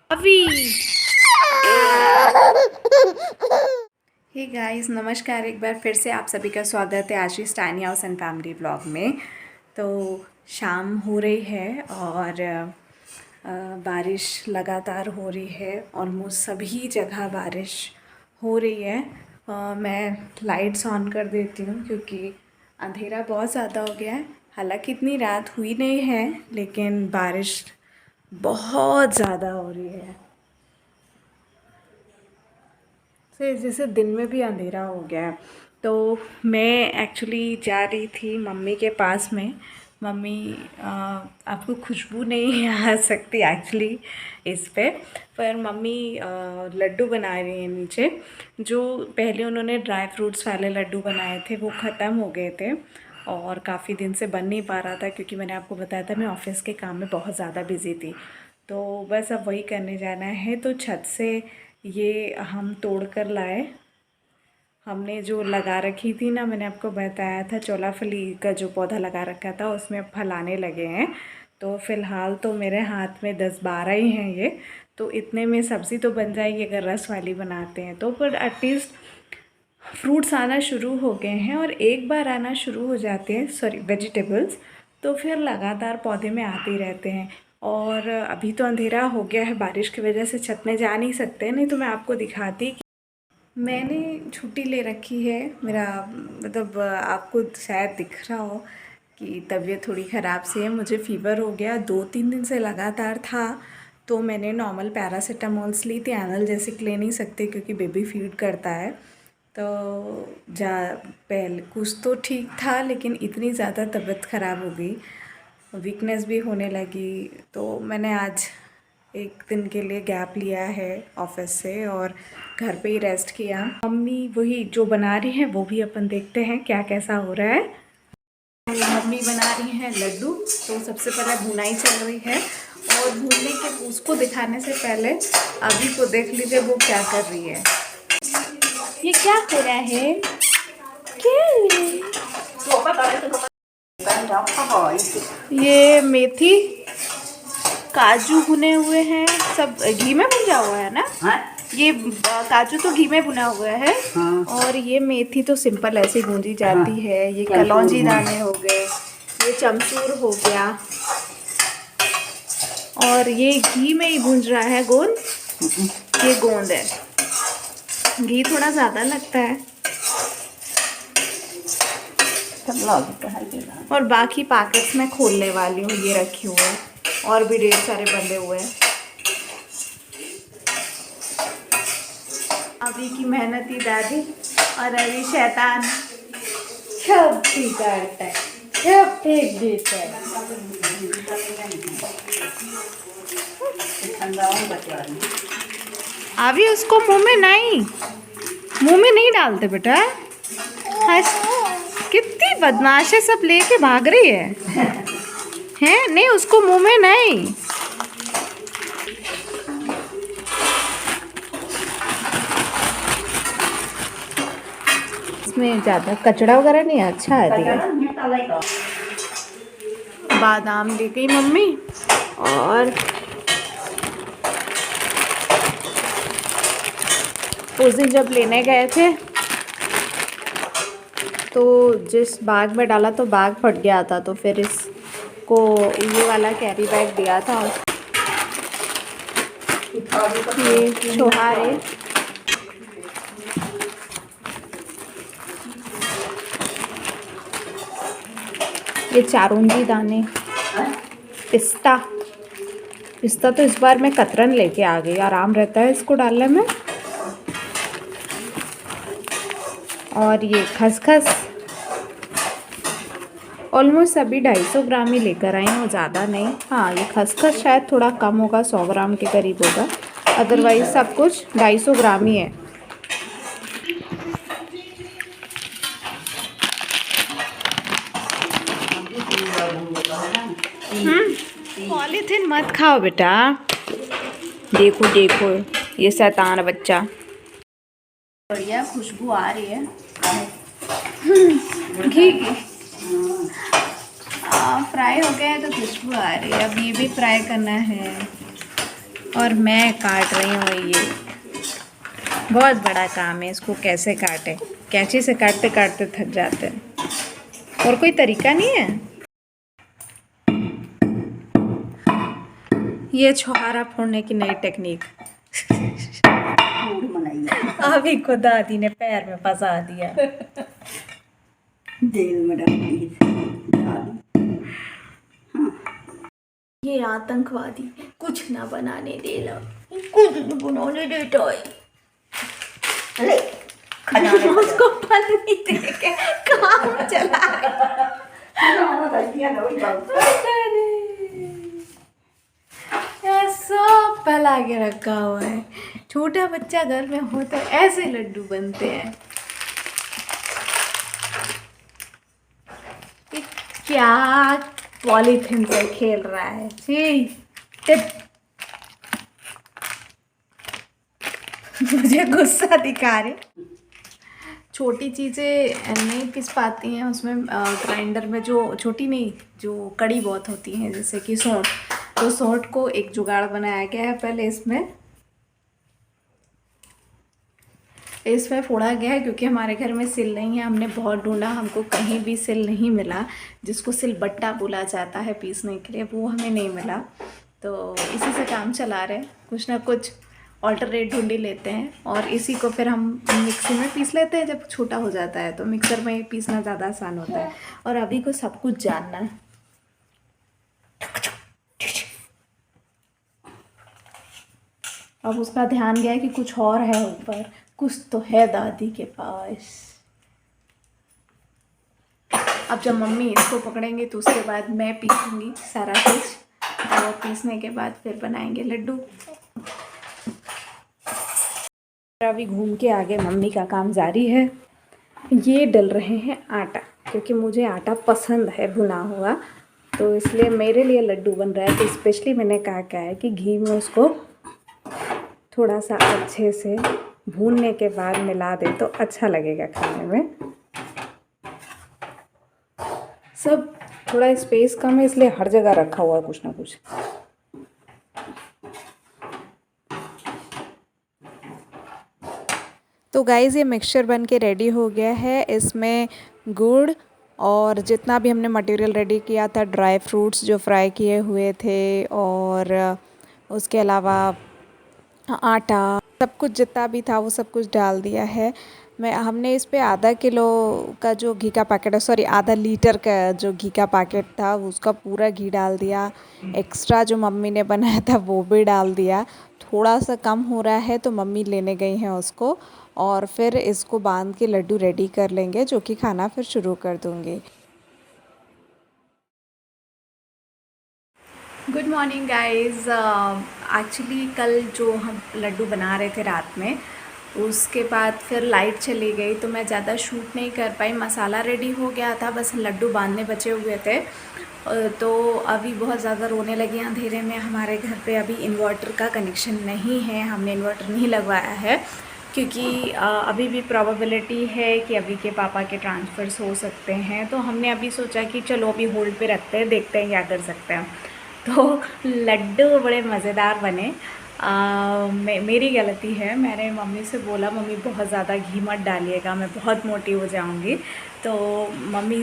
अभी hey guys, नमस्कार। एक बार फिर से आप सभी का स्वागत है Ashish tiny house and family blog में। तो शाम हो रही है और बारिश लगातार हो रही है। ऑलमोस्ट सभी जगह बारिश हो रही है। मैं लाइट्स ऑन कर देती हूँ क्योंकि अंधेरा बहुत ज़्यादा हो गया है। हालांकि इतनी रात हुई नहीं है, लेकिन बारिश बहुत ज़्यादा हो रही है। फिर जैसे दिन में भी अंधेरा हो गया है। तो मैं एक्चुअली जा रही थी मम्मी के पास में। मम्मी आपको खुशबू नहीं आ सकती एक्चुअली इस पे, पर मम्मी लड्डू बना रही हैं नीचे। जो पहले उन्होंने ड्राई फ्रूट्स वाले लड्डू बनाए थे वो ख़त्म हो गए थे और काफ़ी दिन से बन नहीं पा रहा था, क्योंकि मैंने आपको बताया था मैं ऑफ़िस के काम में बहुत ज़्यादा बिज़ी थी। तो बस अब वही करने जाना है। तो छत से ये हम तोड़ कर लाए। हमने जो लगा रखी थी ना, मैंने आपको बताया था चौलाफली का जो पौधा लगा रखा था उसमें फल आने लगे हैं। तो फ़िलहाल तो मेरे हाथ में 10-12 ही हैं ये। तो इतने में सब्ज़ी तो बन जाएगी अगर रस वाली बनाते हैं तो, पर एटलीस्ट फ्रूट्स आना शुरू हो गए हैं। और एक बार आना शुरू हो जाते हैं, सॉरी वेजिटेबल्स, तो फिर लगातार पौधे में आते ही रहते हैं। और अभी तो अंधेरा हो गया है, बारिश की वजह से छत में जा नहीं सकते, नहीं तो मैं आपको दिखाती। मैंने छुट्टी ले रखी है। मेरा मतलब आपको शायद दिख रहा हो कि तबीयत थोड़ी ख़राब सी है। मुझे फ़ीवर हो गया, 2-3 दिन से लगातार था। तो मैंने नॉर्मल पैरासीटामोल्स ली थी, एनाल्जेसिक ले नहीं सकते क्योंकि बेबी फीड करता है। तो जा पहले कुछ तो ठीक था, लेकिन इतनी ज़्यादा तबीयत ख़राब हो गई, वीकनेस भी होने लगी। तो मैंने आज एक दिन के लिए गैप लिया है ऑफिस से और घर पे ही रेस्ट किया। मम्मी वही जो बना रही हैं वो भी अपन देखते हैं क्या कैसा हो रहा है। मम्मी बना रही हैं लड्डू, तो सबसे पहले भुनाई चल रही है। और भूनने के उसको दिखाने से पहले अभी को देख लीजिए वो क्या कर रही है। ये क्या हो रहा है? क्या ये मेथी काजू भुने हुए हैं, सब घी में भुना हुआ है ना? हाँ? ये काजू तो घी में भुना हुआ है। हाँ। और ये मेथी तो सिंपल ऐसे भूंजी जाती हाँ। है। ये कलौंजी दाने हो गए, ये चमचूर हो गया, और ये घी में ही भूंज रहा है गोंद। ये गोंद है, घी थोड़ा ज़्यादा लगता है। और बाकी पैकेट्स में खोलने वाली हूँ, ये रखी हुए हैं और भी ढेर सारे बंधे हुए हैं। अभी की मेहनती दादी और अभी शैतान सब बिगाड़ता है, सब फेंक देता है। अभी उसको मुंह में नहीं डालते बेटा। कितनी बदमाश है, सब लेके भाग रही है हैं? नहीं, उसको मुंह में नहीं। इसमें ज़्यादा कचड़ा वगैरह नहीं है, अच्छा है। बादाम ले गई मम्मी। और उस दिन जब लेने गए थे तो जिस बैग में डाला तो बैग फट गया था, तो फिर इसको ये वाला कैरी बैग दिया था। ये छोहारे, ये चारोंजी दाने, पिस्ता तो इस बार मैं कतरन लेके आ गई, आराम रहता है इसको डालने में। और ये खसखस ऑलमोस्ट सभी 250 ग्राम ही लेकर आई हूँ, ज़्यादा नहीं। हाँ, ये खसखस शायद थोड़ा कम होगा, 100 ग्राम के करीब होगा, अदरवाइज सब कुछ 250 ग्राम ही है। पॉलीथिन मत खाओ बेटा। देखो ये शैतान बच्चा। बढ़िया खुशबू आ रही है घी की। फ्राई हो गया है तो खुशबू आ रही है। अब ये भी फ्राई करना है। और मैं काट रही हूँ ये। बहुत बड़ा काम है, इसको कैसे काटे, कैंची से काटते काटते थक जाते हैं। और कोई तरीका नहीं है। ये छुहारा फोड़ने की नई टेक्निक अभी को दादी ने पैर में फंसा दिया। जेल में डाल दी। ये आतंकवादी कुछ ना बनाने देला, कुछ नहीं बनाने देता है। अरे उसको फल नहीं देके काम चला सब फैला के रखा हुआ है। छोटा बच्चा घर में हो तो ऐसे लड्डू बनते हैं। ये क्या पॉलीथिन से खेल रहा है जी। मुझे गुस्सा दिखा रहे। छोटी चीज़ें नहीं पिस पाती हैं उसमें। ग्राइंडर में जो छोटी नहीं, जो कड़ी बहुत होती हैं, जैसे कि सौंठ, तो सौंठ को एक जुगाड़ बनाया गया है। पहले इसमें फोड़ा गया है, क्योंकि हमारे घर में सिल नहीं है। हमने बहुत ढूंढा, हमको कहीं भी सिल नहीं मिला, जिसको सिलबट्टा बोला जाता है पीसने के लिए, वो हमें नहीं मिला। तो इसी से काम चला रहे, कुछ ना कुछ ऑल्टरनेट ढूंढ ही लेते हैं। और इसी को फिर हम मिक्सी में पीस लेते हैं। जब छोटा हो जाता है तो मिक्सर में पीसना ज़्यादा आसान होता है। और अभी को सब कुछ जानना है। अब उसका ध्यान गया कि कुछ और है ऊपर, कुछ तो है दादी के पास। अब जब मम्मी इसको पकड़ेंगे तो उसके बाद मैं पीसूँगी सारा कुछ, और पीसने के बाद फिर बनाएंगे लड्डू। अभी घूम के आगे मम्मी का काम जारी है। ये डल रहे हैं आटा, क्योंकि मुझे आटा पसंद है भुना हुआ, तो इसलिए मेरे लिए लड्डू बन रहा है। तो स्पेशली मैंने कहा क्या है कि घी में उसको थोड़ा सा अच्छे से भूनने के बाद मिला दे तो अच्छा लगेगा खाने में। सब थोड़ा स्पेस कम है, इसलिए हर जगह रखा हुआ है कुछ ना कुछ। तो गाइज़ ये मिक्सचर बन के रेडी हो गया है। इसमें गुड़ और जितना भी हमने मटेरियल रेडी किया था, ड्राई फ्रूट्स जो फ्राई किए हुए थे, और उसके अलावा आटा, सब कुछ जितना भी था वो सब कुछ डाल दिया है। हमने इस पे आधा किलो का जो घी का पैकेट है, सॉरी आधा लीटर का जो घी का पैकेट था उसका पूरा घी डाल दिया। एक्स्ट्रा जो मम्मी ने बनाया था वो भी डाल दिया। थोड़ा सा कम हो रहा है तो मम्मी लेने गई हैं उसको, और फिर इसको बांध के लड्डू रेडी कर लेंगे, जो कि खाना फिर शुरू कर दूँगी। Good morning guys. एक्चुअली कल जो हम लड्डू बना रहे थे रात में, उसके बाद फिर लाइट चली गई तो मैं ज़्यादा शूट नहीं कर पाई। मसाला रेडी हो गया था, बस लड्डू बांधने बचे हुए थे। तो अभी बहुत ज़्यादा रोने लगी अंधेरे में। हमारे घर पे अभी इन्वर्टर का कनेक्शन नहीं है, हमने इन्वर्टर नहीं लगवाया है, क्योंकि अभी भी प्रोबेबिलिटी है कि अभी के पापा के ट्रांसफ़र्स हो सकते हैं। तो हमने अभी सोचा कि चलो अभी होल्ड पे रखते हैं, देखते हैं क्या कर सकते हैं। तो लड्डू बड़े मज़ेदार बने। मेरी गलती है, मैंने मम्मी से बोला मम्मी बहुत ज़्यादा घी मत डालिएगा, मैं बहुत मोटी हो जाऊंगी। तो मम्मी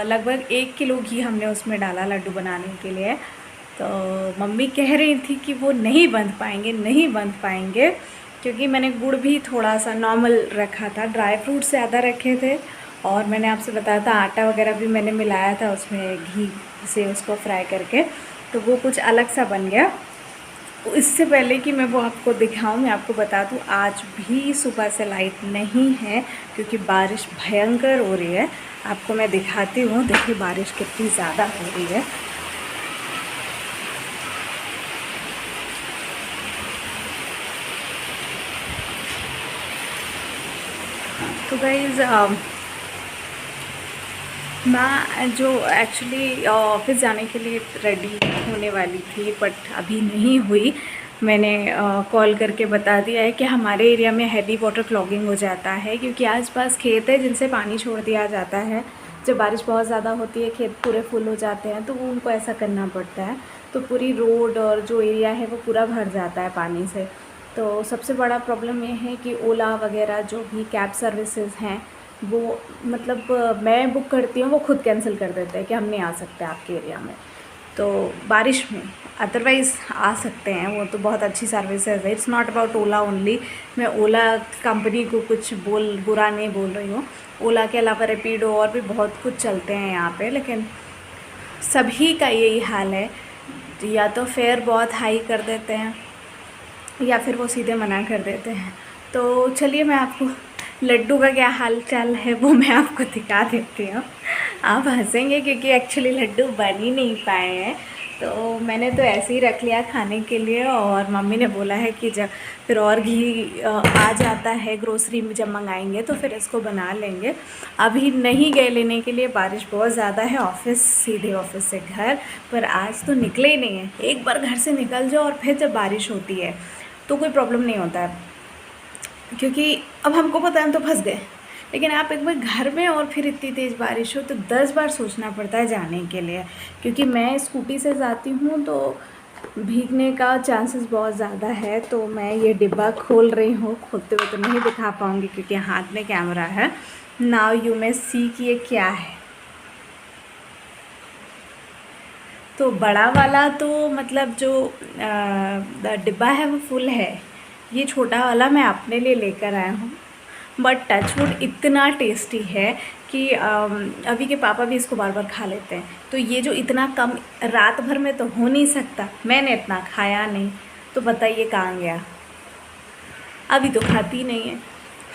लगभग 1 किलो घी हमने उसमें डाला लड्डू बनाने के लिए। तो मम्मी कह रही थी कि वो नहीं बंध पाएंगे, नहीं बंध पाएंगे, क्योंकि मैंने गुड़ भी थोड़ा सा नॉर्मल रखा था, ड्राई फ्रूट ज़्यादा रखे थे, और मैंने आपसे बताया था आटा वगैरह भी मैंने मिलाया था उसमें घी से उसको फ्राई करके, तो वो कुछ अलग सा बन गया। इससे पहले कि मैं वो आपको दिखाऊं, मैं आपको बता दूं आज भी सुबह से लाइट नहीं है, क्योंकि बारिश भयंकर हो रही है। आपको मैं दिखाती हूँ, देखिए बारिश कितनी ज़्यादा हो रही है। तो गाइज़ मैं जो एक्चुअली ऑफिस जाने के लिए रेडी होने वाली थी, बट अभी नहीं हुई। मैंने कॉल करके बता दिया है कि हमारे एरिया में हैवी वाटर क्लॉगिंग हो जाता है, क्योंकि आसपास खेत है जिनसे पानी छोड़ दिया जाता है। जब बारिश बहुत ज़्यादा होती है खेत पूरे फुल हो जाते हैं, तो वो उनको ऐसा करना पड़ता है। तो पूरी रोड और जो एरिया है वो पूरा भर जाता है पानी से। तो सबसे बड़ा प्रॉब्लम ये है कि ओला वगैरह जो भी कैब सर्विसेज हैं वो मतलब मैं बुक करती हूँ, वो खुद कैंसिल कर देते हैं कि हम नहीं आ सकते आपके एरिया में। तो बारिश में अदरवाइज़ आ सकते हैं, वो तो बहुत अच्छी सर्विसेज है। It's not about Ola only, मैं ओला कंपनी को कुछ बुरा नहीं बोल रही हूँ। ओला के अलावा रैपिडो और भी बहुत कुछ चलते हैं यहाँ पे, लेकिन सभी का यही हाल है, या तो फेयर बहुत हाई कर देते हैं या फिर वो सीधे मना कर देते हैं। तो चलिए मैं आपको लड्डू का क्या हाल चाल है वो मैं आपको दिखा देती हूँ। आप हंसेंगे क्योंकि एक्चुअली लड्डू बन ही नहीं पाए हैं, तो मैंने तो ऐसे ही रख लिया खाने के लिए। और मम्मी ने बोला है कि जब फिर और घी आ जाता है ग्रोसरी में, जब मंगाएंगे तो फिर इसको बना लेंगे। अभी नहीं गए लेने के लिए, बारिश बहुत ज़्यादा है। ऑफ़िस, सीधे ऑफ़िस से घर, पर आज तो निकले ही नहीं है। एक बार घर से निकल जाओ और फिर जब बारिश होती है तो कोई प्रॉब्लम नहीं होता है, क्योंकि अब हमको पता है हम तो फंस गए। लेकिन आप एक बार घर में और फिर इतनी तेज़ बारिश हो तो 10 बार सोचना पड़ता है जाने के लिए, क्योंकि मैं स्कूटी से जाती हूँ तो भीगने का चांसेस बहुत ज़्यादा है। तो मैं ये डिब्बा खोल रही हूँ, खोलते हुए तो नहीं दिखा पाऊँगी क्योंकि हाथ में कैमरा है। नाउ यू मे सी कि ये क्या है। तो बड़ा वाला तो मतलब जो डिब्बा है वो फुल है, ये छोटा वाला मैं अपने लिए लेकर आया हूँ। बट टचवुड इतना टेस्टी है कि अभी के पापा भी इसको बार बार खा लेते हैं। तो ये जो इतना कम रात भर में तो हो नहीं सकता, मैंने इतना खाया नहीं, तो बताइए कहाँ गया। अभी तो खाती नहीं है।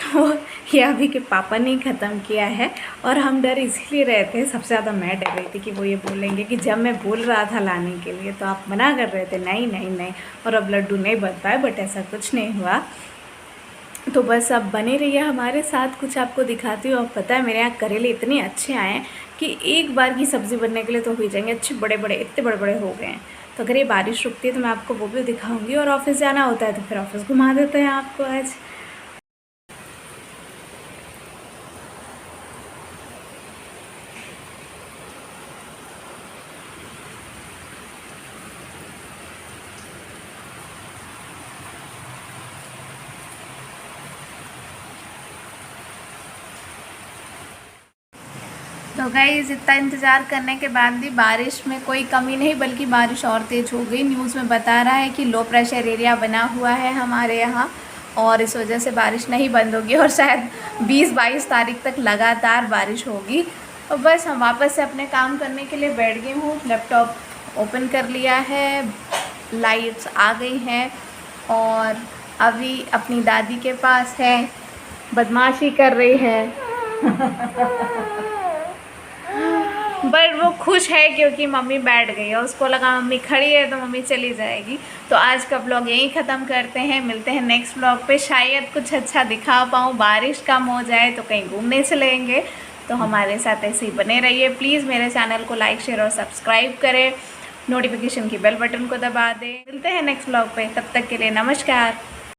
तो ये अभी के पापा ने ख़त्म किया है। और हम डर इसीलिए रहे थे, सबसे ज़्यादा मैं डर रही थी कि वो ये बोलेंगे कि जब मैं बोल रहा था लाने के लिए तो आप मना कर रहे थे, नहीं नहीं नहीं, और अब लड्डू नहीं बन पाए। बट ऐसा कुछ नहीं हुआ। तो बस अब बने रहिए हमारे साथ, कुछ आपको दिखाती हूँ। अब पता है मेरे यहाँ करेले इतने अच्छे आए हैं कि एक बार की सब्ज़ी बनने के लिए तो हो जाएंगे, अच्छे बड़े बड़े, इतने बड़े बड़े हो गए हैं। तो अगर ये बारिश रुकती है तो मैं आपको वो भी दिखाऊंगी। और ऑफिस जाना होता है तो फिर ऑफिस घुमा देते हैं आपको आज। तो गाइस इतना इंतज़ार करने के बाद भी बारिश में कोई कमी नहीं, बल्कि बारिश और तेज़ हो गई। न्यूज़ में बता रहा है कि लो प्रेशर एरिया बना हुआ है हमारे यहाँ, और इस वजह से बारिश नहीं बंद होगी और शायद 20-22 तारीख तक लगातार बारिश होगी। और बस हम वापस से अपने काम करने के लिए बैठ गई हूँ। लैपटॉप ओपन कर लिया है, लाइट्स आ गई हैं, और अभी अपनी दादी के पास है, बदमाशी कर रही है। बट वो खुश है क्योंकि मम्मी बैठ गई है, उसको लगा मम्मी खड़ी है तो मम्मी चली जाएगी। तो आज का ब्लॉग यहीं ख़त्म करते हैं, मिलते हैं नेक्स्ट ब्लॉग पे। शायद कुछ अच्छा दिखा पाऊँ, बारिश कम हो जाए तो कहीं घूमने चलेंगे। तो हमारे साथ ऐसे ही बने रहिए। प्लीज़ मेरे चैनल को लाइक, शेयर और सब्सक्राइब करें, नोटिफिकेशन की बेल बटन को दबा दें। मिलते हैं नेक्स्ट ब्लॉग पे, तब तक के लिए नमस्कार।